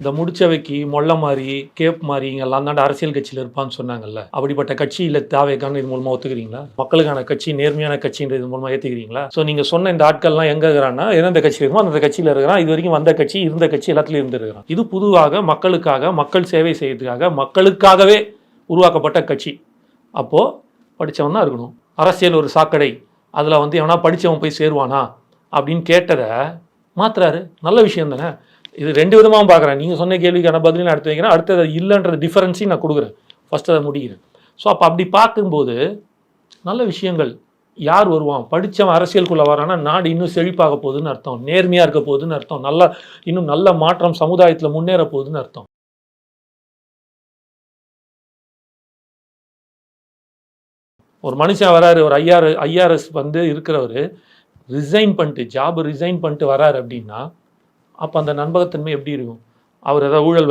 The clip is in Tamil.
இந்த முடிச்சவைக்கு மொள்ள மாதிரி கேப் மாதிரி எல்லாம் தாண்ட அரசியல் கட்சியில் இருப்பான்னு சொன்னாங்கல்ல, அப்படிப்பட்ட கட்சியில் தாவேக்கான இது மூலமாக ஒத்துக்கிறீங்களா? மக்களுக்கான கட்சி, நேர்மையான கட்சின்றது மூலமாக ஏற்றுக்கிறீங்களா? ஸோ நீங்கள் சொன்ன இந்த ஆட்கள்லாம் எங்கே இருக்கிறான்னா, எந்தெந்த கட்சி இருக்குமோ அந்த கட்சியில் இருக்கிறான். இது வரைக்கும் வந்த கட்சி, இருந்த கட்சி எல்லாத்துலேயும் இருந்துருக்கிறான். இது புதுவாக மக்களுக்காக, மக்கள் சேவை செய்யறதுக்காக, மக்களுக்காகவே உருவாக்கப்பட்ட கட்சி. அப்போது படித்தவன் தான் இருக்கணும். அரசியல் ஒரு சாக்கடை, அதில் எவனா படித்தவன் போய் சேருவானா அப்படின்னு கேட்டதை மாத்துறாரு. நல்ல விஷயம் தானே. இது ரெண்டு விதமாகவும் பார்க்குறேன். நீங்கள் சொன்ன கேள்விக்கான பதிலையும் நான் எடுத்து வைக்கிறேன். அடுத்தது இல்லைன்றது டிஃபரன்ஸையும் நான் கொடுக்குறேன். ஃபஸ்ட்டு அதை முடிக்கிறேன். ஸோ அப்போ அப்படி பார்க்கும்போது நல்ல விஷயங்கள். யார் வருவான்? படித்தவன் அரசியலுக்குள்ளே வரானா நாடு இன்னும் செழிப்பாக போகுதுன்னு அர்த்தம், நேர்மையாக இருக்க போகுதுன்னு அர்த்தம், இன்னும் நல்ல மாற்றம் சமுதாயத்தில் முன்னேற போகுதுன்னு அர்த்தம். ஒரு மனுஷன் வராரு, ஒரு ஐஆர்எஸ் இருக்கிறவர் ஜாப் ரிசைன் பண்ணிட்டு வராரு அப்படின்னா, அப்போ அந்த நம்பகத்தன்மை எப்படி இருக்கும்? அவர் ஏதாவது ஊழல்